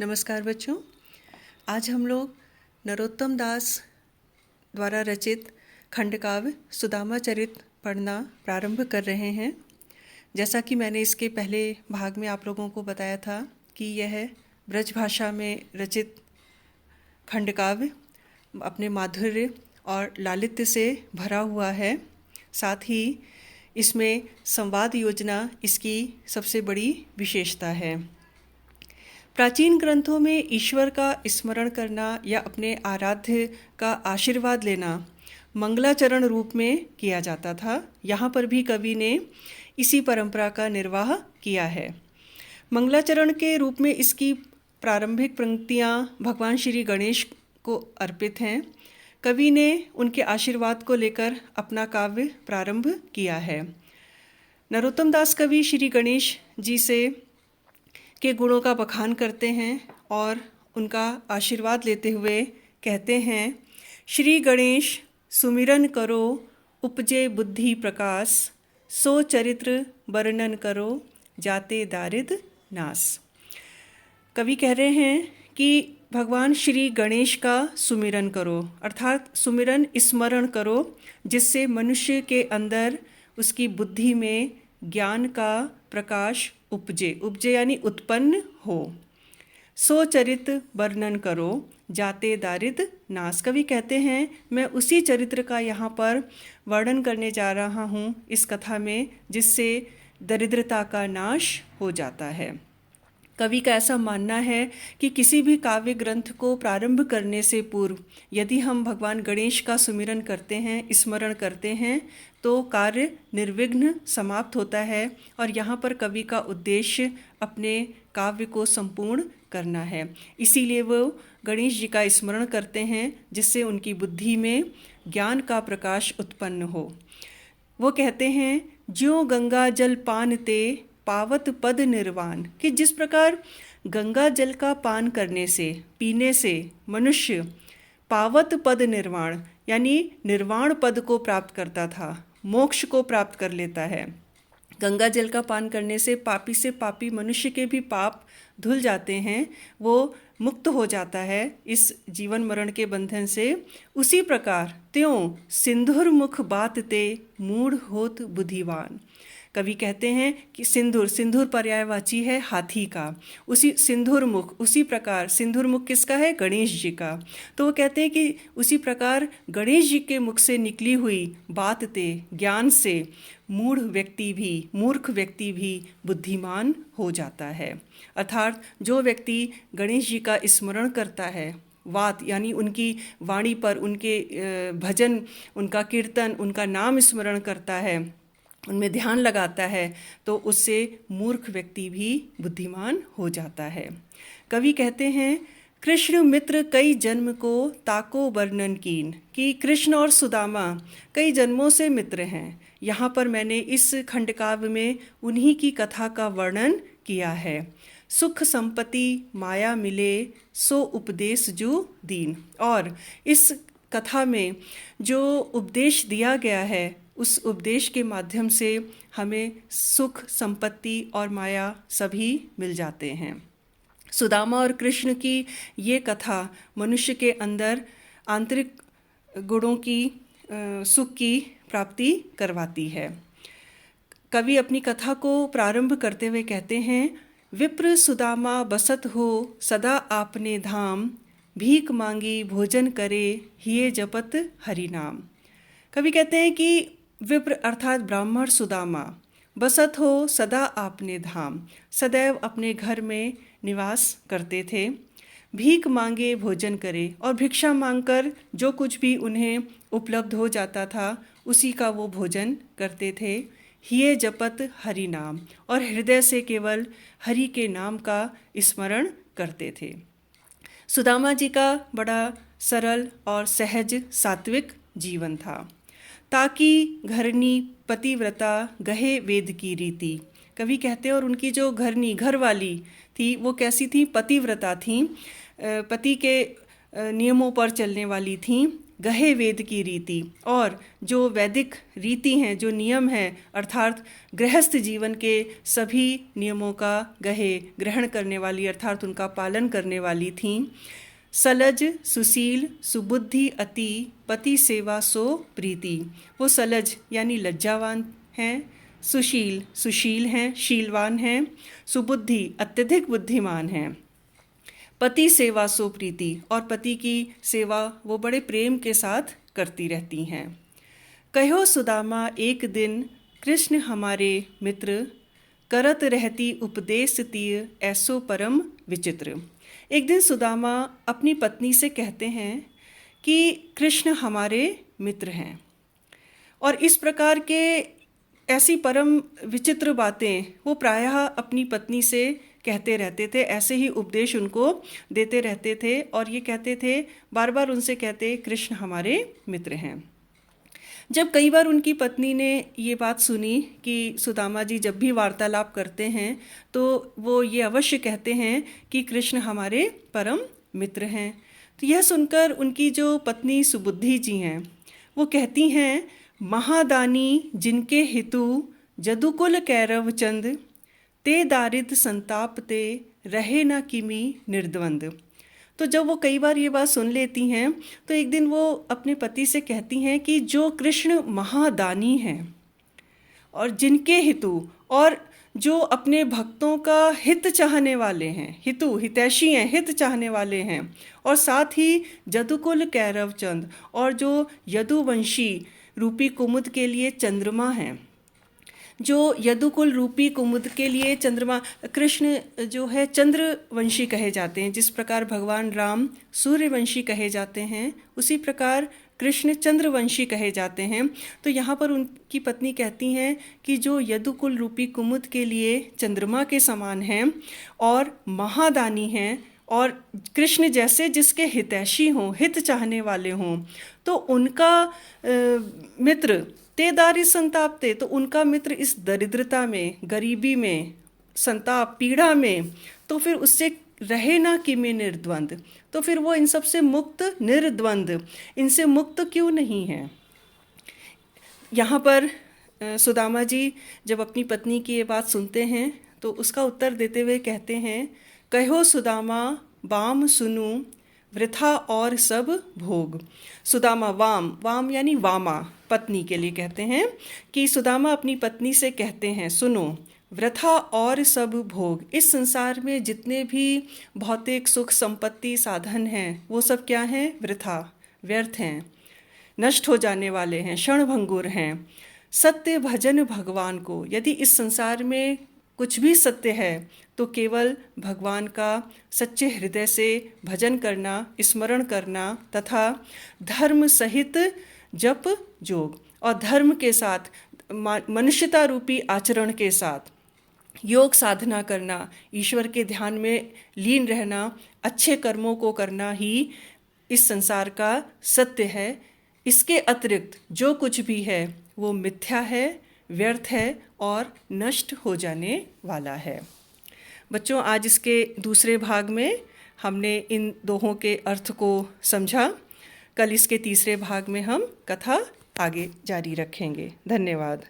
नमस्कार बच्चों। आज हम लोग नरोत्तम दास द्वारा रचित खंडकाव्य सुदामा चरित पढ़ना प्रारंभ कर रहे हैं। जैसा कि मैंने इसके पहले भाग में आप लोगों को बताया था कि यह ब्रज भाषा में रचित खंडकाव्य अपने माधुर्य और लालित्य से भरा हुआ है। साथ ही इसमें संवाद योजना इसकी सबसे बड़ी विशेषता है। प्राचीन ग्रंथों में ईश्वर का स्मरण करना या अपने आराध्य का आशीर्वाद लेना मंगलाचरण रूप में किया जाता था। यहाँ पर भी कवि ने इसी परंपरा का निर्वाह किया है। मंगलाचरण के रूप में इसकी प्रारंभिक पंक्तियाँ भगवान श्री गणेश को अर्पित हैं। कवि ने उनके आशीर्वाद को लेकर अपना काव्य प्रारंभ किया है। नरोत्तम दास कवि श्री गणेश जी से के गुणों का बखान करते हैं और उनका आशीर्वाद लेते हुए कहते हैं, श्री गणेश सुमिरन करो उपजे बुद्धि प्रकाश, सो चरित्र वर्णन करो जाते दारिद नाश। कवि कह रहे हैं कि भगवान श्री गणेश का सुमिरन करो, अर्थात सुमिरन स्मरण करो जिससे मनुष्य के अंदर उसकी बुद्धि में ज्ञान का प्रकाश उपजे यानी उत्पन्न हो। सो चरित्र वर्णन करो जाते दारिद नाश। कवि कहते हैं मैं उसी चरित्र का यहाँ पर वर्णन करने जा रहा हूँ इस कथा में जिससे दरिद्रता का नाश हो जाता है। कवि का ऐसा मानना है कि किसी भी काव्य ग्रंथ को प्रारंभ करने से पूर्व यदि हम भगवान गणेश का सुमिरन करते हैं, स्मरण करते हैं तो कार्य निर्विघ्न समाप्त होता है। और यहाँ पर कवि का उद्देश्य अपने काव्य को संपूर्ण करना है। इसीलिए वो गणेश जी का स्मरण करते हैं जिससे उनकी बुद्धि में ज्ञान का प्रकाश उत्पन्न हो। वो कहते हैं ज्यों गंगा जल पान ते पावत पद निर्वाण, कि जिस प्रकार गंगा जल का पान करने से, पीने से मनुष्य पावत पद निर्वाण यानी निर्वाण पद को प्राप्त करता था, मोक्ष को प्राप्त कर लेता है। गंगा जल का पान करने से पापी से पापी मनुष्य के भी पाप धुल जाते हैं, वो मुक्त हो जाता है इस जीवन मरण के बंधन से। उसी प्रकार त्यों सिंधुर मुख बात ते मूढ़ होत बुद्धिवान। कवि कहते हैं कि सिंधुर पर्यायवाची है हाथी का, उसी सिंधुर मुख, उसी प्रकार सिंधुर मुख किसका है? गणेश जी का। तो वो कहते हैं कि उसी प्रकार गणेश जी के मुख से निकली हुई बात ते ज्ञान से मूर्ख व्यक्ति भी बुद्धिमान हो जाता है। अर्थात जो व्यक्ति गणेश जी का स्मरण करता है, वात यानी उनकी वाणी पर उनके भजन, उनका कीर्तन, उनका नाम स्मरण करता है, उनमें ध्यान लगाता है तो उससे मूर्ख व्यक्ति भी बुद्धिमान हो जाता है। कवि कहते हैं कृष्ण मित्र कई जन्म को ताको वर्णन कीन, कि कृष्ण और सुदामा कई जन्मों से मित्र हैं। यहाँ पर मैंने इस खंडकाव्य में उन्हीं की कथा का वर्णन किया है। सुख संपत्ति माया मिले सो उपदेश जो दीन। और इस कथा में जो उपदेश दिया गया है उस उपदेश के माध्यम से हमें सुख, संपत्ति और माया सभी मिल जाते हैं। सुदामा और कृष्ण की ये कथा मनुष्य के अंदर आंतरिक गुणों की सुख की प्राप्ति करवाती है। कवि अपनी कथा को प्रारंभ करते हुए कहते हैं विप्र सुदामा बसत हो सदा आपने धाम, भीख मांगी भोजन करे हिये जपत हरि नाम। कवि कहते हैं कि विप्र अर्थात ब्राह्मण सुदामा बसत हो सदा आपने धाम, सदैव अपने घर में निवास करते थे। भीख मांगे भोजन करे, और भिक्षा मांगकर जो कुछ भी उन्हें उपलब्ध हो जाता था उसी का वो भोजन करते थे। हिये जपत हरि नाम, और हृदय से केवल हरि के नाम का स्मरण करते थे। सुदामा जी का बड़ा सरल और सहज सात्विक जीवन था। ताकि घरनी पतिव्रता गहे वेद की रीति। कवि कहते हैं और उनकी जो घर वाली थी वो कैसी थी? पतिव्रता थी, पति के नियमों पर चलने वाली थी। गहे वेद की रीति, और जो वैदिक रीति हैं, जो नियम हैं, अर्थात गृहस्थ जीवन के सभी नियमों का गहे ग्रहण करने वाली अर्थात उनका पालन करने वाली थीं। सलज सुशील सुबुद्धि अति पति सेवा सो प्रीति। वो सलज यानी लज्जावान हैं, सुशील सुशील हैं, शीलवान हैं, सुबुद्धि अत्यधिक बुद्धिमान हैं, पति सेवा सो प्रीति, और पति की सेवा वो बड़े प्रेम के साथ करती रहती हैं। कहो सुदामा एक दिन कृष्ण हमारे मित्र, करत रहती उपदेश तीय ऐसो परम विचित्र। एक दिन सुदामा अपनी पत्नी से कहते हैं कि कृष्ण हमारे मित्र हैं, और इस प्रकार के ऐसी परम विचित्र बातें वो प्रायः अपनी पत्नी से कहते रहते थे, ऐसे ही उपदेश उनको देते रहते थे, और ये कहते थे, बार बार उनसे कहते, कृष्ण हमारे मित्र हैं। जब कई बार उनकी पत्नी ने ये बात सुनी कि सुदामा जी जब भी वार्तालाप करते हैं तो वो ये अवश्य कहते हैं कि कृष्ण हमारे परम मित्र हैं, तो यह सुनकर उनकी जो पत्नी सुबुद्धि जी हैं वो कहती हैं, महादानी जिनके हितु जदुकुल कैरव चंद, ते दारिद संताप ते रहे न किमी निर्द्वंद। तो जब वो कई बार ये बात सुन लेती हैं तो एक दिन वो अपने पति से कहती हैं कि जो कृष्ण महादानी हैं और जिनके हितु और जो अपने भक्तों का हित चाहने वाले हैं, हितु हितैषी हैं, हित चाहने वाले हैं, और साथ ही जदुकुल कैरव चंद, और जो यदुवंशी रूपी कुमुद के लिए चंद्रमा हैं, जो यदुकुल रूपी कुमुद के लिए चंद्रमा, कृष्ण जो है चंद्रवंशी कहे जाते हैं। जिस प्रकार भगवान राम सूर्यवंशी कहे जाते हैं, उसी प्रकार कृष्ण चंद्रवंशी कहे जाते हैं। तो यहाँ पर उनकी पत्नी कहती हैं कि जो यदुकुल रूपी कुमुद के लिए चंद्रमा के समान हैं और महादानी हैं, और कृष्ण जैसे जिसके हितैषी हों, हित चाहने वाले हों, तो उनका मित्र ते दारिद संतापते, तो उनका मित्र इस दरिद्रता में, गरीबी में, संताप पीड़ा में, तो फिर उससे रहे ना किमे निर्द्वंद, तो फिर वो इन सब से मुक्त, निर्द्वंद, इनसे मुक्त क्यों नहीं है। यहाँ पर सुदामा जी जब अपनी पत्नी की ये बात सुनते हैं तो उसका उत्तर देते हुए कहते हैं, कहो सुदामा वाम सुनु वृथा और सब भोग। सुदामा वाम यानी वामा पत्नी के लिए कहते हैं कि सुदामा अपनी पत्नी से कहते हैं, सुनो, वृथा और सब भोग, इस संसार में जितने भी भौतिक सुख संपत्ति साधन हैं वो सब क्या हैं, वृथा, व्यर्थ हैं, नष्ट हो जाने वाले हैं, क्षणभंगुर हैं। सत्य भजन भगवान को, यदि इस संसार में कुछ भी सत्य है तो केवल भगवान का सच्चे हृदय से भजन करना, स्मरण करना, तथा धर्म सहित जप जोग, और धर्म के साथ मनुष्यता रूपी आचरण के साथ योग साधना करना, ईश्वर के ध्यान में लीन रहना, अच्छे कर्मों को करना ही इस संसार का सत्य है। इसके अतिरिक्त जो कुछ भी है वो मिथ्या है, व्यर्थ है और नष्ट हो जाने वाला है। बच्चों, आज इसके दूसरे भाग में हमने इन दोहों के अर्थ को समझा। कल इसके तीसरे भाग में हम कथा आगे जारी रखेंगे। धन्यवाद।